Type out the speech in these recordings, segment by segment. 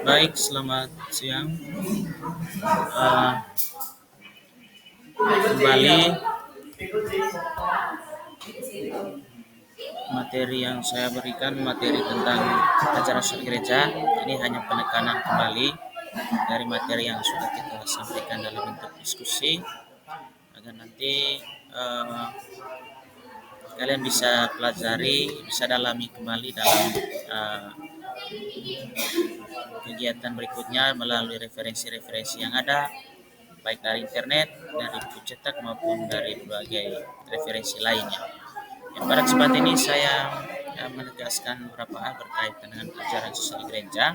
Baik, selamat siang. Eh, Kembali materi yang saya berikan materi tentang ajaran sosial gereja. Ini hanya penekanan kembali dari materi yang sudah kita sampaikan dalam bentuk diskusi agar nanti eh, kalian bisa pelajari, bisa dalami kembali dalam eh, kegiatan berikutnya melalui referensi-referensi yang ada, baik dari internet, dari buku cetak maupun dari berbagai referensi lainnya. Yang pada kesempatan ini saya menegaskan beberapa hal berkaitan dengan ajaran sosial gereja.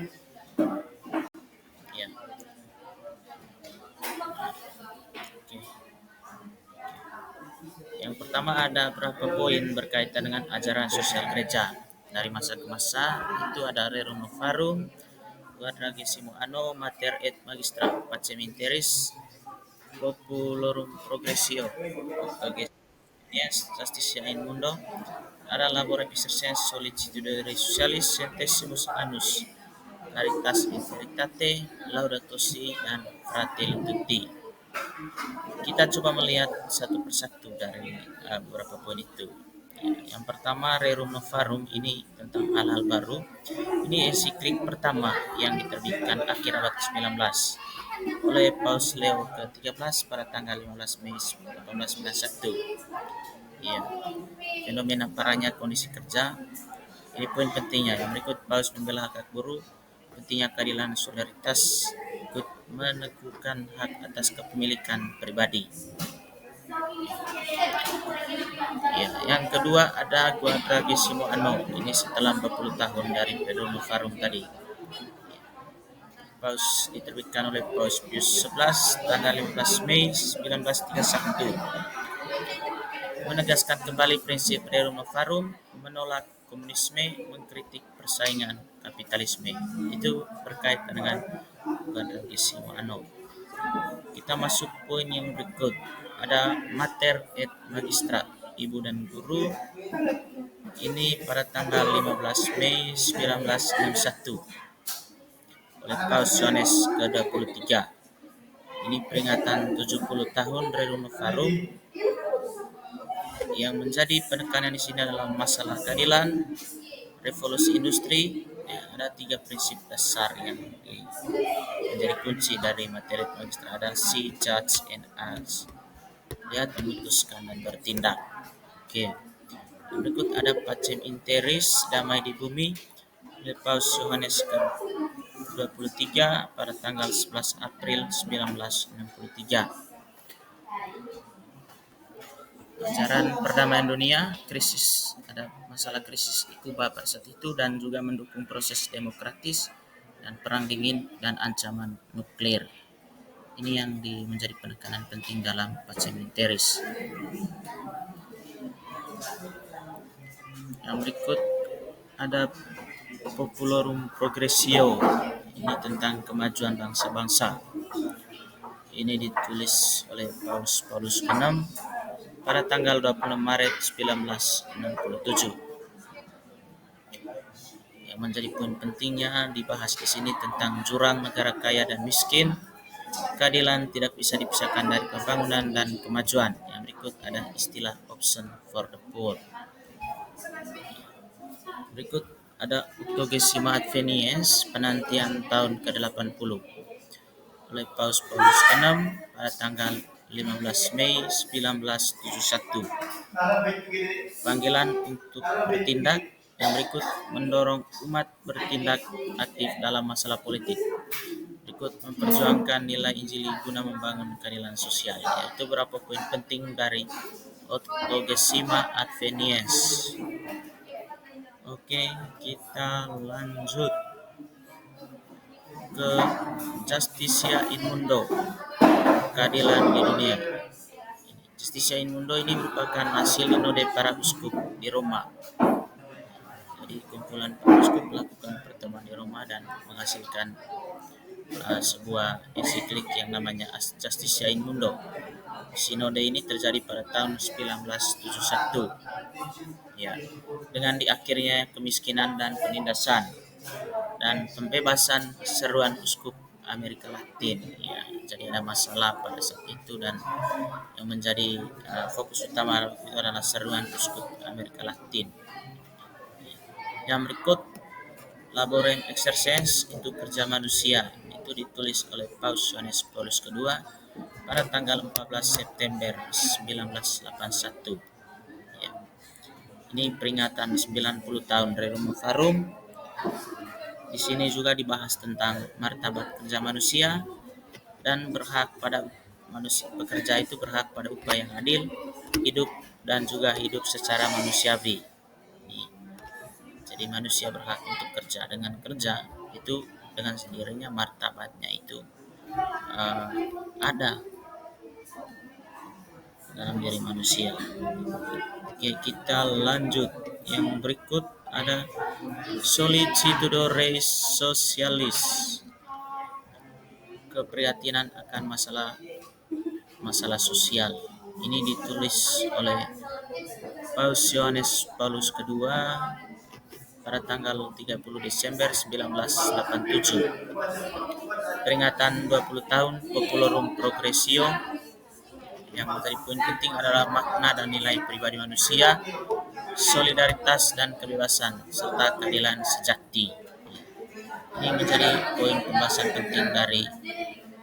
Ya, oke. Yang pertama ada beberapa poin berkaitan dengan ajaran sosial gereja. Dari masa ke masa itu ada Rerum Novarum, Quadragesimo Anno, Mater et Magistra Pacem Interis, Populorum Progressio, Yes, Justitia in Mundo, ada Labor Exercens Solicitude Socialis Centesimus Annus, Caritas in Veritate, Laudato Si, dan Fratelli Tutti. Kita coba melihat satu persatu dari beberapa poin itu. Yang pertama, Rerum Novarum ini tentang hal-hal baru. Ini ensiklik pertama yang diterbitkan akhir abad ke-19 oleh Paus Leo ke-13 pada tanggal 15 Mei 1891. Ya, fenomena parahnya kondisi kerja. Ini poin pentingnya. Yang berikut, Paus membela hak buruh, pentingnya keadilan solidaritas, ikut meneguhkan hak atas kepemilikan pribadi. Ya, yang kedua ada Quadragesimo Anno. Ini setelah 40 tahun dari Rerum Novarum tadi. Paus diterbitkan oleh Paus Pius XI tanggal 15 Mei 1931. Menegaskan kembali prinsip Rerum Novarum, menolak komunisme, mengkritik persaingan kapitalisme. Itu berkaitan dengan Quadragesimo Anno. Kita masuk poin yang berikut. Ada Mater et Magistra, ibu dan guru. Ini pada tanggal 15 Mei 1961 oleh Paus Yohanes ke-23. Ini peringatan 70 tahun Rerum Novarum yang menjadi penekanan di sini adalah masalah keadilan, revolusi industri. Ya, ada 3 prinsip dasar yang menjadi kunci dari materi magistra. Ada see, judge, and act. Lihat, memutuskan, dan bertindak. Oke. Berikut ada Pacem Interis, damai di bumi, oleh Paus Yohanes ke-23 pada tanggal 11 April 1963. Ajaran perdamaian dunia, krisis, ada masalah krisis di Kuba pada saat itu, dan juga mendukung proses demokratis dan perang dingin dan ancaman nuklir. Ini yang menjadi penekanan penting dalam Pacem Interis. Yang berikut ada Populorum Progressio. Ini tentang kemajuan bangsa-bangsa. Ini ditulis oleh Paulus VI pada tanggal 26 Maret 1967. Yang menjadi poin pentingnya dibahas di sini tentang jurang negara kaya dan miskin. Keadilan tidak bisa dipisahkan dari pembangunan dan kemajuan. Yang berikut ada istilah option for the poor. Berikut ada Octogesima Adveniens, penantian tahun ke-80 oleh Paus Paulus VI pada tanggal 15 Mei 1971. Panggilan untuk bertindak. Yang berikut mendorong umat bertindak aktif dalam masalah politik. Berikut memperjuangkan nilai Injili guna membangun keadilan sosial. Yaitu beberapa poin penting dari Octogesima Adveniens. Oke, kita lanjut ke Justitia in Mundo, keadilan di dunia. Justitia in Mundo ini merupakan hasil sinode para uskup di Roma. Jadi kumpulan para uskup melakukan pertemuan di Roma dan menghasilkan sebuah ensiklik yang namanya Justitia in Mundo. Sinode ini terjadi pada tahun 1971. Ya, dengan diakhirnya kemiskinan dan penindasan. dan pembebasan seruan uskup Amerika Latin. Ya, jadi ada masalah pada saat itu dan yang menjadi fokus utama itu adalah seruan uskup Amerika Latin. Yang berikut Laborem Exercens itu kerja manusia, itu ditulis oleh Paus Yohanes Paulus II pada tanggal 14 September 1981. Ya. Ini peringatan 90 tahun Rerum Novarum. Di sini juga dibahas tentang martabat kerja manusia dan berhak pada manusia. Pekerja itu berhak pada upah yang adil, hidup dan juga hidup secara manusiawi. Jadi manusia berhak untuk kerja. Dengan kerja itu dengan sendirinya martabatnya itu ada dalam diri manusia. Oke, kita lanjut. Yang berikut ada Solicitudo Res Socialis, keprihatinan akan masalah sosial. Ini ditulis oleh Paus Yohanes Paulus II pada tanggal 30 Desember 1987. Peringatan 20 tahun Populorum Progressio. Yang menjadi poin penting adalah makna dan nilai pribadi manusia, solidaritas dan kebebasan, serta keadilan sejati. Ini menjadi poin pembahasan penting dari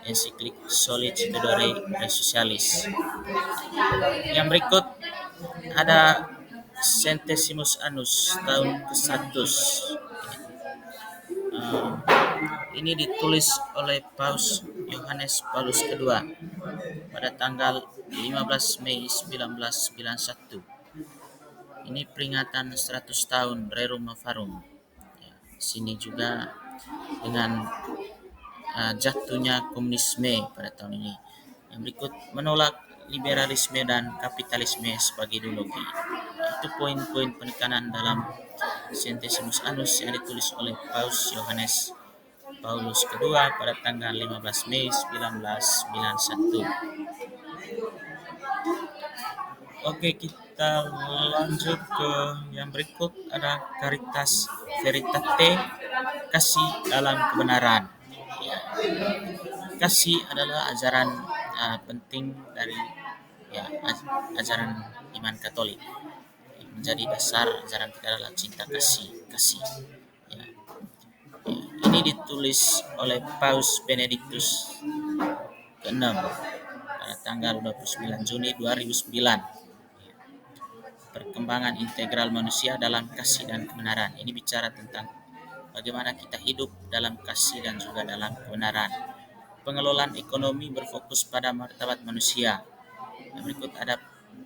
ensiklik Solicitudo Res Socialis. Yang berikut ada Centesimus Annus tahun ke-100. Ini ditulis oleh Paus Yohanes Paulus II pada tanggal 15 Mei 1991. Ini peringatan 100 tahun Rerum Novarum. Ya, sini juga dengan jatuhnya komunisme pada tahun ini. Yang berikut menolak liberalisme dan kapitalisme sebagai ideologi. Itu poin-poin penekanan dalam Centesimus Annus yang ditulis oleh Paus Yohanes Paulus II pada tanggal 15 Mei 1991. Oke, kita lanjut ke yang berikut ada Caritas Veritate, kasih dalam kebenaran. Ya. Kasih adalah ajaran penting dari ajaran iman Katolik. Menjadi dasar ajaran kita adalah cinta kasih. Ya. Ini ditulis oleh Paus Benedictus ke-6 pada tanggal 29 Juni 2009. Perkembangan integral manusia dalam kasih dan kebenaran. Ini bicara tentang bagaimana kita hidup dalam kasih dan juga dalam kebenaran. Pengelolaan ekonomi berfokus pada martabat manusia. Yang berikut ada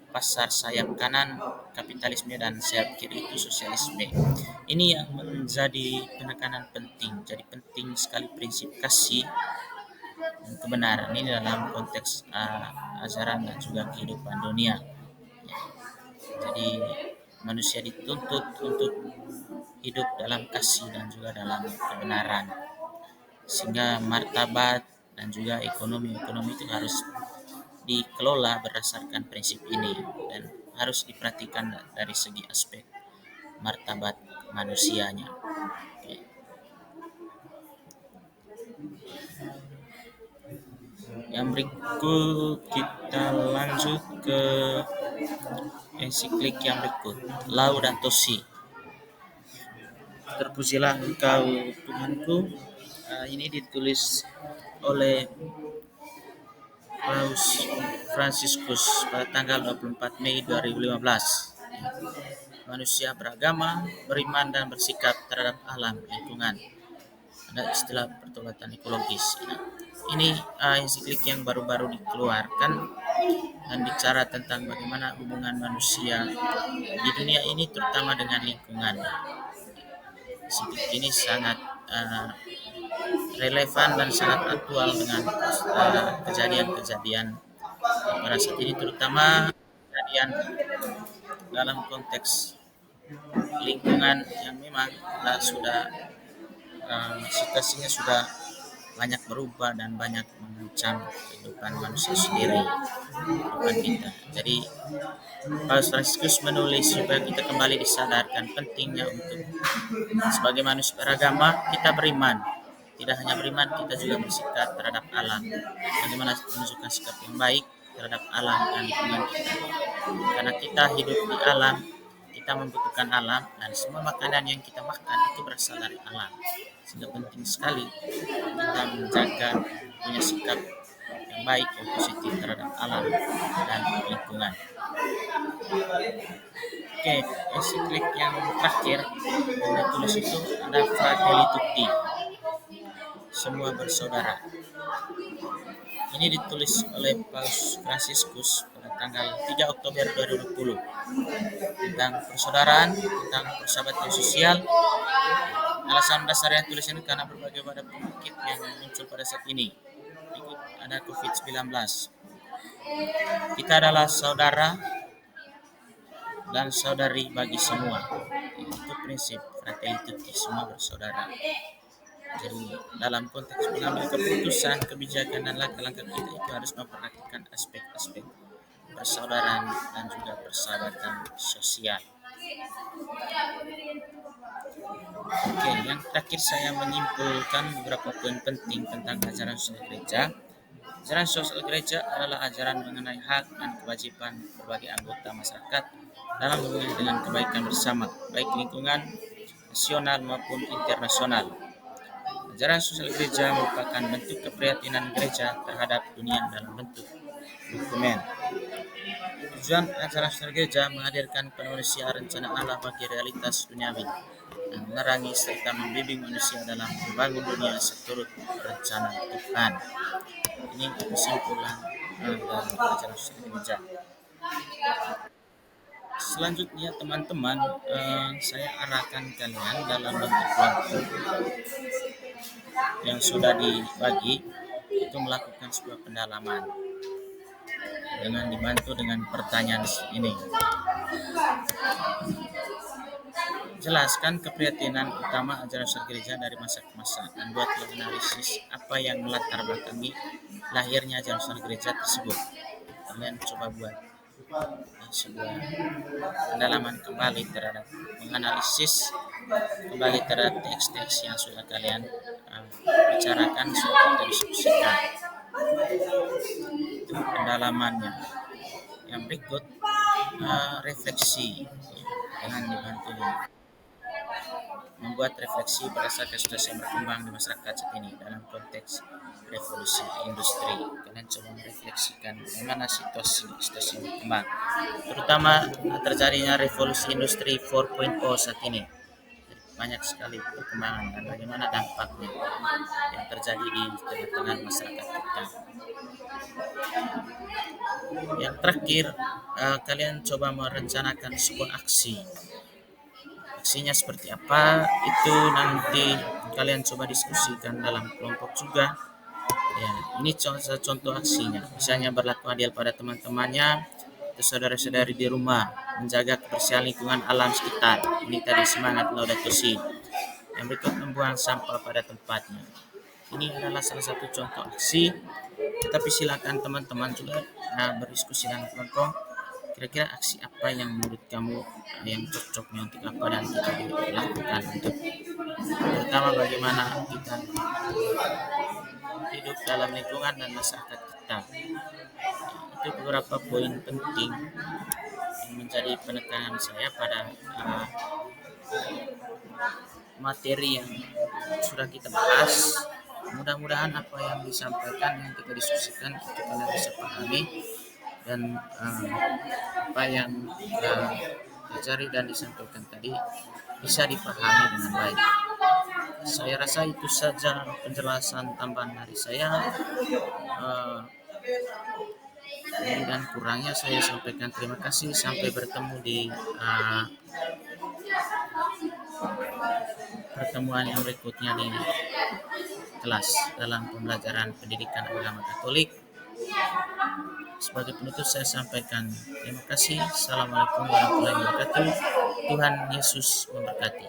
pasar sayap kanan kapitalisme dan sayap kiri itu sosialisme. Ini yang menjadi penekanan penting. Jadi penting sekali prinsip kasih dan kebenaran ini dalam konteks ajaran dan juga kehidupan dunia. Jadi manusia dituntut untuk hidup dalam kasih dan juga dalam kebenaran, sehingga martabat dan juga ekonomi itu harus dikelola berdasarkan prinsip ini dan harus diperhatikan dari segi aspek martabat manusianya. Oke. Yang berikut kita lanjut ke ensiklik yang berikut, Laudato Si. Terpujilah Engkau Tuhanku. Ini ditulis oleh Paus Fransiskus pada tanggal 24 Mei 2015. Manusia beragama, beriman dan bersikap terhadap alam lingkungan. Ada istilah pertobatan ekologis. Ini ensiklik yang baru-baru dikeluarkan dan bicara tentang bagaimana hubungan manusia di dunia ini terutama dengan lingkungan. Ensiklik ini sangat relevan dan sangat aktual dengan kejadian-kejadian pada saat ini, terutama kejadian dalam konteks lingkungan yang memang sudah situasinya sudah banyak berubah dan banyak mengancam kehidupan manusia sendiri, kehidupan kita. Jadi Paus Fransiskus menulis supaya kita kembali disadarkan pentingnya untuk sebagai manusia beragama kita beriman. Tidak hanya beriman, kita juga bersikap terhadap alam. Bagaimana menunjukkan sikap yang baik terhadap alam dan lingkungan kita. Karena kita hidup di alam, kita membutuhkan alam, dan semua makanan yang kita makan itu berasal dari alam. Sehingga penting sekali kita menjaga punya sikap yang baik, yang positif terhadap alam dan lingkungan. Oke, ensiklik yang terakhir yang ditulis itu ada Fratelli Tutti, semua bersaudara. Ini ditulis oleh Paus Fransiskus pada tanggal 3 Oktober 2020 tentang persaudaraan, tentang persahabatan sosial. Alasan dasarnya tulisan itu karena berbagai macam penyakit yang muncul pada saat ini. Berikut ada COVID-19. Kita adalah saudara dan saudari bagi semua. Itu prinsip Fratelli Tutti, semua bersaudara. Jadi dalam konteks mengambil keputusan, kebijakan dan langkah-langkah kita itu harus memperhatikan aspek-aspek persaudaraan dan juga persahabatan sosial. Oke, yang terakhir saya menyimpulkan beberapa poin penting tentang ajaran sosial gereja. Ajaran sosial gereja adalah ajaran mengenai hak dan kewajiban berbagai anggota masyarakat dalam hubungan dengan kebaikan bersama, baik lingkungan, nasional maupun internasional. Ajaran sosial gereja merupakan bentuk keprihatinan gereja terhadap dunia dalam bentuk dokumen. Tujuan ajaran sosial gereja menghadirkan penulisan rencana Allah bagi realitas duniawi dan menerangi serta membimbing manusia dalam membangun dunia seturut rencana Tuhan. Ini kesimpulan dari ajaran sosial gereja. Selanjutnya teman-teman, saya arahkan kalian dalam bentuk kelompok yang sudah dibagi itu melakukan sebuah pendalaman dengan dibantu dengan pertanyaan ini. Jelaskan keprihatinan utama ajaran sosial gereja dari masa ke masa dan buatlah analisis apa yang melatar belakangi lahirnya ajaran sosial gereja tersebut. Kalian coba buat sebuah pendalaman kembali terhadap menganalisis kembali terhadap teks-teks yang sudah kalian bicarakan, sudah kita diskusikan. Itu pendalamannya. Yang berikut refleksi dengan dibantu membuat refleksi berdasarkan situasi yang berkembang di masyarakat saat ini dalam konteks revolusi industri. Kalian coba merefleksikan bagaimana situasi yang berkembang, terutama terjadinya revolusi industri 4.0 saat ini. Banyak sekali perkembangan dan bagaimana dampaknya yang terjadi di tengah-tengah masyarakat kita. Yang terakhir, kalian coba merencanakan sebuah aksi. Aksinya seperti apa itu nanti kalian coba diskusikan dalam kelompok juga. Ya, ini contoh aksinya. Misalnya berlaku adil pada teman-temannya, atau saudara-saudari di rumah, menjaga kebersihan lingkungan alam sekitar. Ini tadi semangat Laudato Si. Yang berikut membuang sampah pada tempatnya. Ini adalah salah satu contoh aksi. Tetapi silakan teman-teman juga berdiskusi dalam kelompok. Kira-kira aksi apa yang menurut kamu yang cocoknya untuk apa dan kita lakukan untuk terutama bagaimana kita hidup dalam lingkungan dan masyarakat kita. Itu beberapa poin penting yang menjadi penekanan saya pada materi yang sudah kita bahas. Mudah-mudahan apa yang disampaikan, yang kita diskusikan itu kalian bisa pahami dan apa yang dicari dan disampaikan tadi bisa dipahami dengan baik. Saya rasa itu saja penjelasan tambahan dari saya. Dan kurangnya saya sampaikan terima kasih. Sampai bertemu di pertemuan yang berikutnya di kelas dalam pembelajaran pendidikan agama Katolik. Sebagai penutup saya sampaikan terima kasih. Assalamualaikum warahmatullahi wabarakatuh. Tuhan Yesus memberkati.